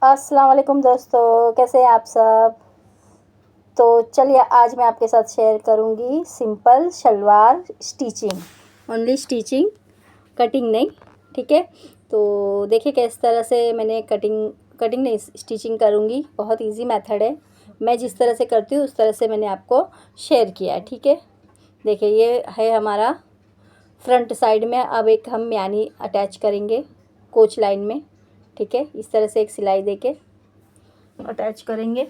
अस्सलाम वालेकुम दोस्तों, कैसे हैं आप सब। तो चलिए आज मैं आपके साथ शेयर करूंगी simple salwar stitching, only stitching, cutting नहीं। ठीक है, तो देखिए किस तरह से मैंने कटिंग नहीं स्टिचिंग करूंगी। बहुत इजी मेथड है, मैं जिस तरह से करती हूँ उस तरह से मैंने आपको शेयर किया है। ठीक है, देखिए ये है हमारा फ्रंट साइड में। अब एक हम म्यानी अटैच करेंगे कोच लाइन में। ठीक है, इस तरह से एक सिलाई देके अटैच करेंगे।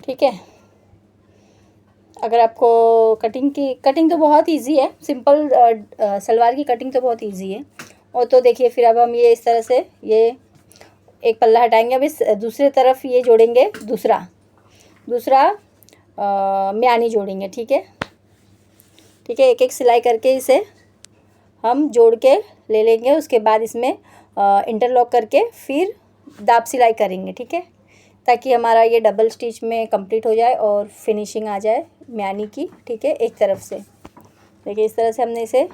ठीक है, अगर आपको कटिंग तो बहुत इजी है, सिंपल सलवार की कटिंग तो बहुत इजी है। और तो देखिए फिर अब हम ये इस तरह से ये एक पल्ला हटाएंगे। अब इस दूसरे तरफ ये जोड़ेंगे, दूसरा दूसरा म्यानी जोड़ेंगे। ठीक है, ठीक है, एक एक सिलाई करके इसे हम जोड़ के ले लेंगे। उसके बाद इसमें इंटरलॉक करके फिर दाब सिलाई करेंगे। ठीक है, ताकि हमारा ये डबल स्टिच में कंप्लीट हो जाए और फिनिशिंग आ जाए म्यानी की। ठीक है, एक तरफ से देखिए इस तरह से हमने इसे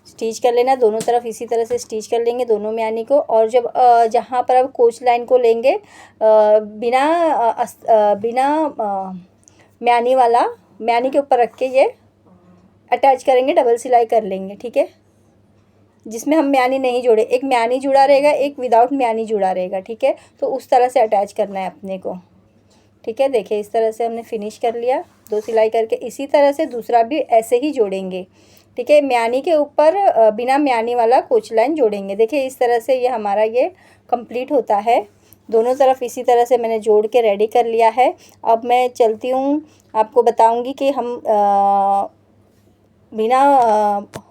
स्टिच कर लेना, दोनों तरफ इसी तरह से स्टिच कर लेंगे दोनों म्यानी को। और जब जहाँ पर अब कोच लाइन को लेंगे बिना म्यानी वाला, म्यानी के ऊपर रख के ये अटैच करेंगे, डबल सिलाई कर लेंगे। ठीक है, जिसमें हम म्यानी नहीं जोड़े, एक म्यानी जुड़ा रहेगा, एक विदाउट म्यानी जुड़ा रहेगा। ठीक है, तो उस तरह से अटैच करना है अपने को। ठीक है, देखिए इस तरह से हमने फिनिश कर लिया दो सिलाई करके। इसी तरह से दूसरा भी ऐसे ही जोड़ेंगे। ठीक है, म्यानी के ऊपर बिना म्यानी वाला कोच लाइन जोड़ेंगे। देखिए इस तरह से ये हमारा ये कंप्लीट होता है। दोनों तरफ इसी तरह से मैंने जोड़ के रेडी कर लिया है। अब मैं चलती हूँ, आपको बताऊँगी कि हम बिना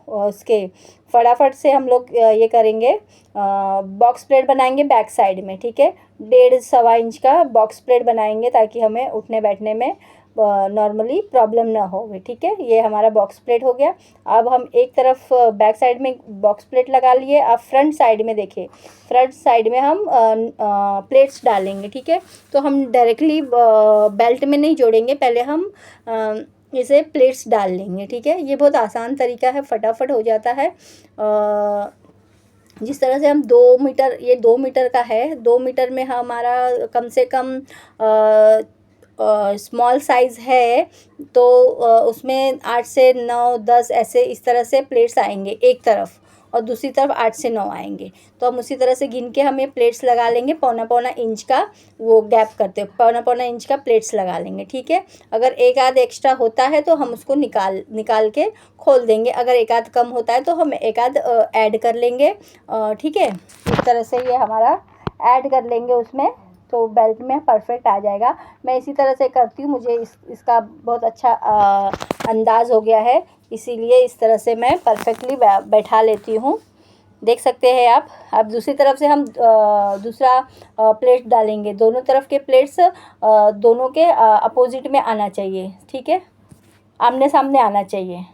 उसके फटाफट से हम लोग ये करेंगे, बॉक्स प्लेट बनाएंगे बैक साइड में। ठीक है, 1.5-1.25 इंच का बॉक्स प्लेट बनाएंगे ताकि हमें उठने बैठने में नॉर्मली प्रॉब्लम ना हो। ठीक है, ये हमारा बॉक्स प्लेट हो गया। अब हम एक तरफ बैक साइड में बॉक्स प्लेट लगा लिए। अब फ्रंट साइड में देखिए, फ्रंट साइड में हम प्लेट्स डालेंगे। ठीक है, तो हम डायरेक्टली बेल्ट में नहीं जोड़ेंगे, पहले हम इसे प्लेट्स डाल लेंगे। ठीक है, ये बहुत आसान तरीका है, फटाफट हो जाता है। जिस तरह से हम 2 मीटर, ये 2 मीटर का है, 2 मीटर में हमारा कम से कम स्मॉल साइज़ है, तो उसमें 8 से 9 10 ऐसे इस तरह से प्लेट्स आएंगे एक तरफ, और दूसरी तरफ 8 से 9 आएंगे। तो हम उसी तरह से गिन के हम ये प्लेट्स लगा लेंगे। पौना पौना इंच का वो गैप करते, पौना पौना इंच का प्लेट्स लगा लेंगे। ठीक है, अगर एक आध एक्स्ट्रा होता है तो हम उसको निकाल के खोल देंगे। अगर एक आध कम होता है तो हम एक आध ऐड कर लेंगे। ठीक है, इस तरह से ये हमारा ऐड कर लेंगे उसमें, तो बेल्ट में परफेक्ट आ जाएगा। मैं इसी तरह से करती हूँ, मुझे इसका बहुत अच्छा अंदाज़ हो गया है, इसीलिए इस तरह से मैं परफेक्टली बैठा लेती हूँ। देख सकते हैं आप। अब दूसरी तरफ से हम दूसरा प्लेट डालेंगे। दोनों तरफ के प्लेट्स दोनों के अपोजिट में आना चाहिए। ठीक है, आमने सामने आना चाहिए।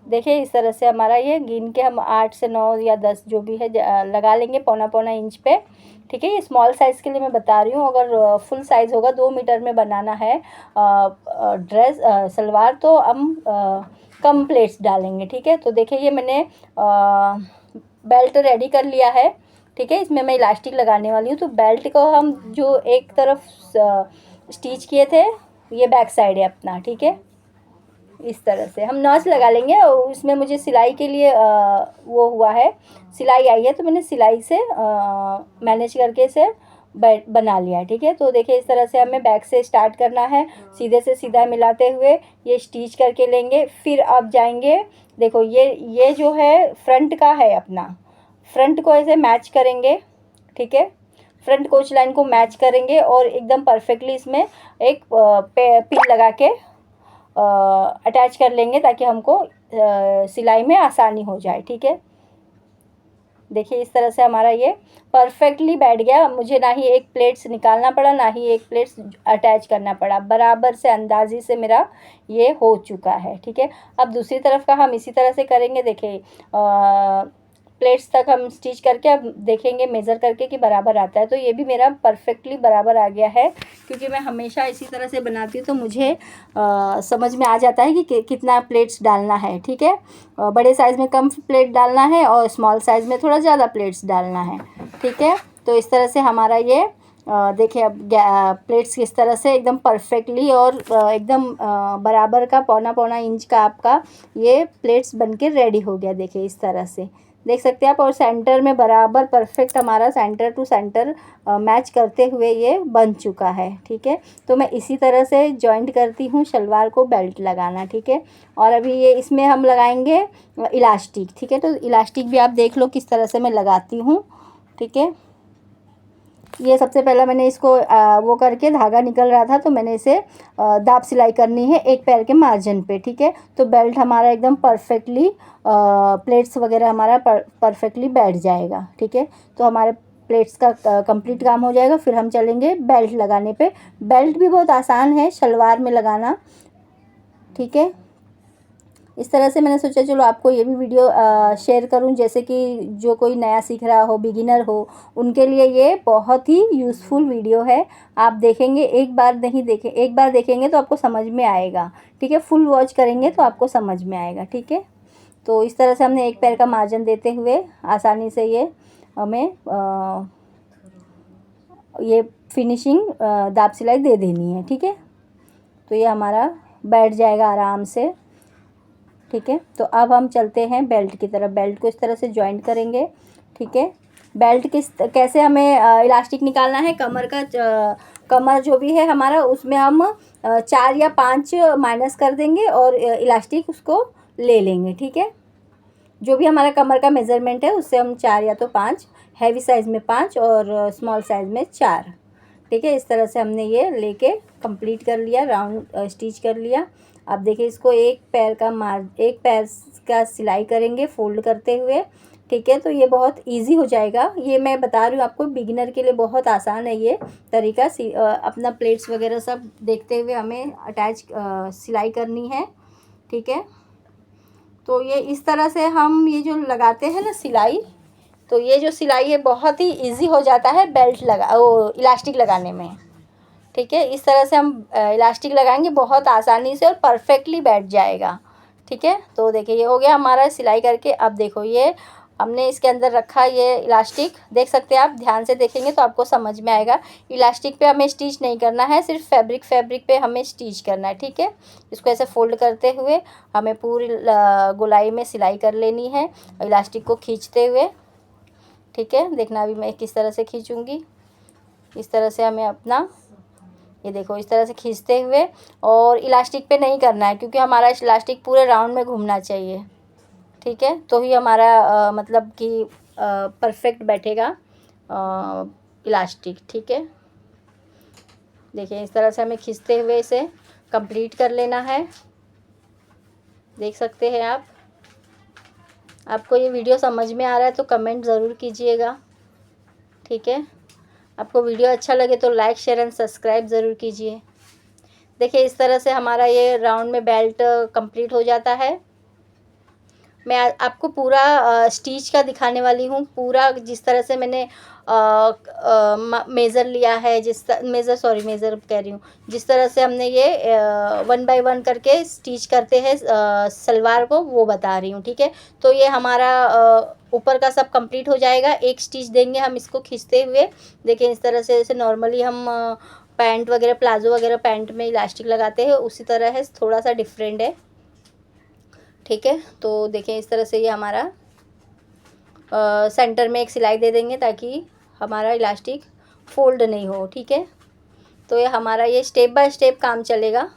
देखिए इस तरह से हमारा ये गिन के हम 8 से 9 या 10 जो भी है लगा लेंगे पौना पौना इंच पे। ठीक है, ये स्मॉल साइज़ के लिए मैं बता रही हूँ। अगर फुल साइज़ होगा, 2 मीटर में बनाना है ड्रेस सलवार, तो हम कम प्लेट्स डालेंगे। ठीक है, तो देखिए ये मैंने बेल्ट रेडी कर लिया है। ठीक है, इसमें मैं इलास्टिक लगाने वाली हूँ। तो बेल्ट को हम जो एक तरफ स्टिच किए थे, ये बैक साइड है अपना। ठीक है, इस तरह से हम नॉच लगा लेंगे। और इसमें मुझे सिलाई के लिए वो हुआ है, सिलाई आई है, तो मैंने सिलाई से मैनेज करके इसे बना लिया है। ठीक है, तो देखिए इस तरह से हमें बैक से स्टार्ट करना है, सीधे से सीधा मिलाते हुए ये स्टिच करके लेंगे। फिर अब जाएंगे, देखो ये जो है फ्रंट का है अपना, फ्रंट को ऐसे मैच करेंगे। ठीक है, फ्रंट कोच लाइन को मैच करेंगे और एकदम परफेक्टली इसमें एक पिन लगा के अटैच कर लेंगे ताकि हमको सिलाई में आसानी हो जाए। ठीक है, देखिए इस तरह से हमारा ये परफेक्टली बैठ गया। मुझे ना ही एक प्लेट्स निकालना पड़ा, ना ही एक प्लेट्स अटैच करना पड़ा, बराबर से अंदाजे से मेरा ये हो चुका है। ठीक है, अब दूसरी तरफ का हम इसी तरह से करेंगे। देखिए प्लेट्स तक हम स्टिच करके अब देखेंगे मेज़र करके कि बराबर आता है। तो ये भी मेरा परफेक्टली बराबर आ गया है, क्योंकि मैं हमेशा इसी तरह से बनाती हूँ तो मुझे समझ में आ जाता है कि कितना प्लेट्स डालना है। ठीक है, बड़े साइज़ में कम प्लेट डालना है और स्मॉल साइज़ में थोड़ा ज़्यादा प्लेट्स डालना है। ठीक है, तो इस तरह से हमारा ये देखिए अब प्लेट्स किस तरह से एकदम परफेक्टली और एकदम बराबर का पौना पौना इंच का आपका ये प्लेट्स बनके रेडी हो गया। देखिए इस तरह से देख सकते हैं आप, और सेंटर में बराबर परफेक्ट हमारा सेंटर टू सेंटर मैच करते हुए ये बन चुका है। ठीक है, तो मैं इसी तरह से जॉइंट करती हूँ शलवार को बेल्ट लगाना। ठीक है, और अभी ये इसमें हम लगाएंगे इलास्टिक। ठीक है, तो इलास्टिक भी आप देख लो किस तरह से मैं लगाती हूँ। ठीक है, ये सबसे पहला मैंने इसको वो करके धागा निकल रहा था तो मैंने इसे दाब सिलाई करनी है एक पैर के मार्जिन पे। ठीक है, तो बेल्ट हमारा एकदम परफेक्टली प्लेट्स वगैरह हमारा परफेक्टली बैठ जाएगा। ठीक है, तो हमारे प्लेट्स का कंप्लीट काम हो जाएगा। फिर हम चलेंगे बेल्ट लगाने पे। बेल्ट भी बहुत आसान है शलवार में लगाना। ठीक है, इस तरह से मैंने सोचा चलो आपको ये भी वीडियो शेयर करूं, जैसे कि जो कोई नया सीख रहा हो, बिगिनर हो, उनके लिए ये बहुत ही यूज़फुल वीडियो है। आप देखेंगे, एक बार देखेंगे तो आपको समझ में आएगा। ठीक है, फुल वॉच करेंगे तो आपको समझ में आएगा। ठीक है, तो इस तरह से हमने एक पैर का मार्जिन देते हुए आसानी से ये हमें ये फिनिशिंग दाब सिलाई दे देनी है। ठीक है, तो ये हमारा बैठ जाएगा आराम से। ठीक है, तो अब हम चलते हैं बेल्ट की तरफ। बेल्ट को इस तरह से जॉइंट करेंगे। ठीक है, बेल्ट कैसे हमें इलास्टिक निकालना है, कमर जो भी है हमारा उसमें हम 4 या 5 माइनस कर देंगे और इलास्टिक उसको ले लेंगे। ठीक है, जो भी हमारा कमर का मेज़रमेंट है उससे हम 4 या तो 5, हैवी साइज़ में 5 और स्मॉल साइज़ में 4। ठीक है, इस तरह से हमने ये लेके कंप्लीट कर लिया, राउंड स्टिच कर लिया। अब देखिए इसको एक पैर का सिलाई करेंगे फोल्ड करते हुए। ठीक है, तो ये बहुत इजी हो जाएगा। ये मैं बता रही हूँ आपको, बिगिनर के लिए बहुत आसान है ये तरीका। अपना प्लेट्स वगैरह सब देखते हुए हमें अटैच सिलाई करनी है। ठीक है, तो ये इस तरह से हम ये जो लगाते हैं ना सिलाई, तो ये जो सिलाई है बहुत ही इजी हो जाता है इलास्टिक लगाने में। ठीक है, इस तरह से हम इलास्टिक लगाएंगे बहुत आसानी से और परफेक्टली बैठ जाएगा। ठीक है, तो देखिए ये हो गया हमारा सिलाई करके। अब देखो ये हमने इसके अंदर रखा ये इलास्टिक, देख सकते हैं आप, ध्यान से देखेंगे तो आपको समझ में आएगा। इलास्टिक पे हमें स्टिच नहीं करना है, सिर्फ फैब्रिक पे हमें स्टिच करना है। ठीक है, इसको ऐसे फोल्ड करते हुए हमें पूरी गोलाई में सिलाई कर लेनी है इलास्टिक को खींचते हुए। ठीक है, देखना अभी मैं किस तरह से खींचूँगी। इस तरह से हमें अपना ये देखो इस तरह से खींचते हुए, और इलास्टिक पे नहीं करना है क्योंकि हमारा इलास्टिक पूरे राउंड में घूमना चाहिए। ठीक है, तो ही हमारा मतलब कि परफेक्ट बैठेगा इलास्टिक। ठीक है, देखिए इस तरह से हमें खींचते हुए इसे कंप्लीट कर लेना है। देख सकते हैं आप। आपको ये वीडियो समझ में आ रहा है तो कमेंट ज़रूर कीजिएगा। ठीक है, आपको वीडियो अच्छा लगे तो लाइक शेयर एंड सब्सक्राइब ज़रूर कीजिए। देखिए इस तरह से हमारा ये राउंड में बेल्ट कंप्लीट हो जाता है। मैं आपको पूरा स्टिच का दिखाने वाली हूँ, पूरा जिस तरह से मैंने मेज़र लिया है, मेज़र कह रही हूँ, जिस तरह से हमने ये 1 बाय 1 करके स्टिच करते हैं सलवार को, वो बता रही हूँ। ठीक है, तो ये हमारा ऊपर का सब कंप्लीट हो जाएगा। एक स्टिच देंगे हम इसको खींचते हुए। देखिए इस तरह से, जैसे नॉर्मली हम पैंट वगैरह, प्लाजो वगैरह पैंट में इलास्टिक लगाते हैं उसी तरह है, थोड़ा सा डिफरेंट है। ठीक है, तो देखें इस तरह से ये हमारा सेंटर में एक सिलाई दे देंगे ताकि हमारा इलास्टिक फोल्ड नहीं हो। ठीक है, तो ये हमारा ये स्टेप बाय स्टेप काम चलेगा।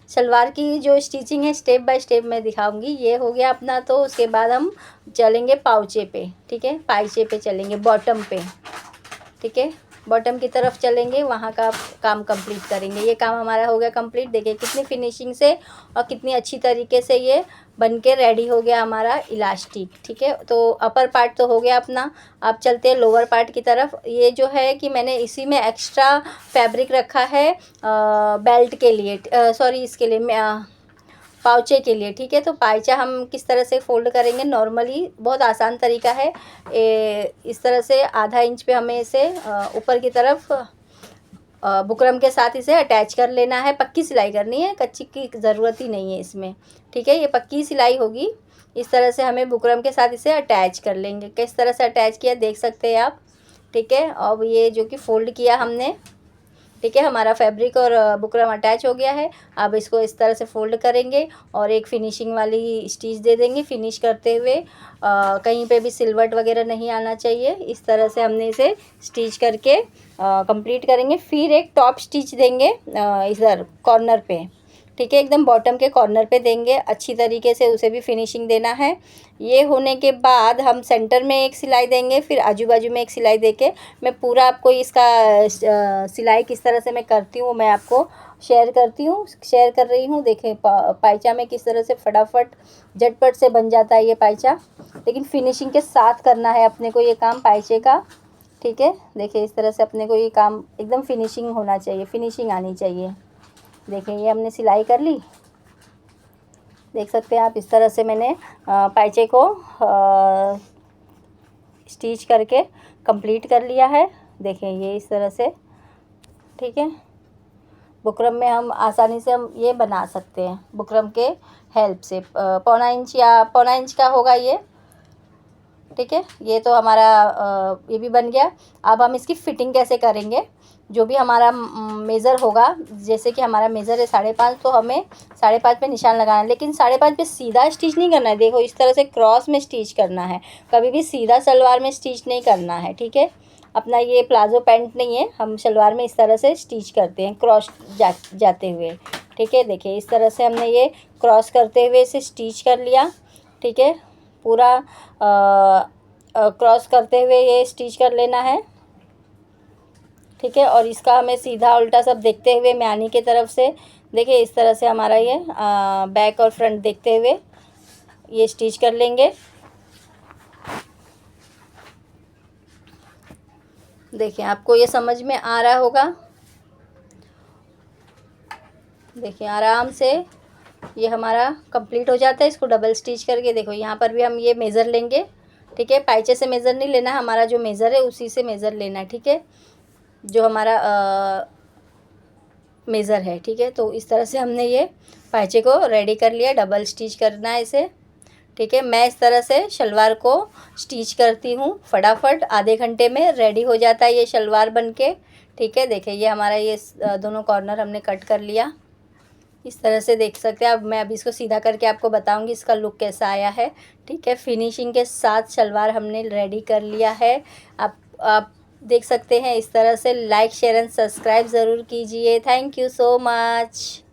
सलवार की जो स्टिचिंग है स्टेप बाय स्टेप मैं दिखाऊंगी। ये हो गया अपना, तो उसके बाद हम चलेंगे पाउचे पे। ठीक है, पाइचे पे चलेंगे, बॉटम पे। ठीक है, बॉटम की तरफ चलेंगे, वहाँ का काम कंप्लीट करेंगे। ये काम हमारा हो गया कंप्लीट। देखिए कितनी फिनिशिंग से और कितनी अच्छी तरीके से ये बन के रेडी हो गया हमारा इलास्टिक। ठीक है, तो अपर पार्ट तो हो गया अपना। अब चलते हैं लोअर पार्ट की तरफ। ये जो है कि मैंने इसी में एक्स्ट्रा फैब्रिक रखा है बेल्ट के लिए, इसके लिए पाउचे के लिए, ठीक है। तो पाइचा हम किस तरह से फ़ोल्ड करेंगे नॉर्मली, बहुत आसान तरीका है। इस तरह से आधा इंच पे हमें इसे ऊपर की तरफ बुकरम के साथ इसे अटैच कर लेना है। पक्की सिलाई करनी है, कच्ची की ज़रूरत ही नहीं है इसमें, ठीक है। ये पक्की सिलाई होगी। इस तरह से हमें बुकरम के साथ इसे अटैच कर लेंगे। किस तरह से अटैच किया देख सकते हैं आप, ठीक है। अब ये जो कि फ़ोल्ड किया हमने, ठीक है, हमारा फैब्रिक और बुकरम अटैच हो गया है। अब इसको इस तरह से फ़ोल्ड करेंगे और एक फिनिशिंग वाली स्टिच दे देंगे फिनिश करते हुए। कहीं पे भी सिलवट वगैरह नहीं आना चाहिए। इस तरह से हमने इसे स्टिच करके कंप्लीट करेंगे। फिर एक टॉप स्टिच देंगे इधर कॉर्नर पे, ठीक है, एकदम बॉटम के कॉर्नर पे देंगे। अच्छी तरीके से उसे भी फिनिशिंग देना है। ये होने के बाद हम सेंटर में एक सिलाई देंगे, फिर आजू बाजू में एक सिलाई देके मैं पूरा आपको इसका सिलाई किस तरह से मैं करती हूँ मैं आपको शेयर कर रही हूँ। देखें पाइचा में किस तरह से फटाफट झटपट से बन जाता है ये पाइचा, लेकिन फिनिशिंग के साथ करना है अपने को ये काम पाइचे का, ठीक है। देखिए इस तरह से अपने को ये काम एकदम फिनिशिंग होना चाहिए, फिनिशिंग आनी चाहिए। देखें ये हमने सिलाई कर ली, देख सकते हैं आप। इस तरह से मैंने पाइचे को स्टिच करके कंप्लीट कर लिया है। देखें ये इस तरह से, ठीक है। बुकरम में हम आसानी से हम ये बना सकते हैं बुकरम के हेल्प से। पौना इंच या पौना इंच का होगा ये, ठीक है। ये तो हमारा ये भी बन गया। अब हम इसकी फ़िटिंग कैसे करेंगे, जो भी हमारा मेज़र होगा, जैसे कि हमारा मेज़र है 5.5, तो हमें 5.5 पे निशान लगाना है। लेकिन 5.5 पे सीधा स्टिच नहीं करना है, देखो इस तरह से क्रॉस में स्टिच करना है। कभी भी सीधा सलवार में स्टिच नहीं करना है, ठीक है। अपना ये प्लाजो पैंट नहीं है, हम सलवार में इस तरह से स्टिच करते हैं क्रॉस जाते हुए, ठीक है। देखिए इस तरह से हमने ये क्रॉस करते हुए इसे स्टिच कर लिया, ठीक है। पूरा क्रॉस करते हुए ये स्टिच कर लेना है, ठीक है। और इसका हमें सीधा उल्टा सब देखते हुए म्यानी के तरफ से, देखिए इस तरह से हमारा ये बैक और फ्रंट देखते हुए ये स्टिच कर लेंगे। देखिए आपको ये समझ में आ रहा होगा। देखिए आराम से ये हमारा कंप्लीट हो जाता है। इसको डबल स्टिच करके देखो यहाँ पर भी हम ये मेज़र लेंगे, ठीक है। पाइचे से मेज़र नहीं लेना, हमारा जो मेज़र है उसी से मेज़र लेना है, ठीक है, जो हमारा मेज़र है, ठीक है। तो इस तरह से हमने ये पाइचे को रेडी कर लिया। डबल स्टिच करना है इसे, ठीक है। मैं इस तरह से शलवार को स्टिच करती हूँ, फटाफट आधे घंटे में रेडी हो जाता है ये शलवार बनके, ठीक है। देखिए ये हमारा ये दोनों कॉर्नर हमने कट कर लिया। इस तरह से देख सकते हैं। अब मैं अभी इसको सीधा करके आपको बताऊंगी इसका लुक कैसा आया है, ठीक है। फिनिशिंग के साथ शलवार हमने रेडी कर लिया है। आप देख सकते हैं इस तरह से। लाइक शेयर एंड सब्सक्राइब ज़रूर कीजिए। Thank you so much.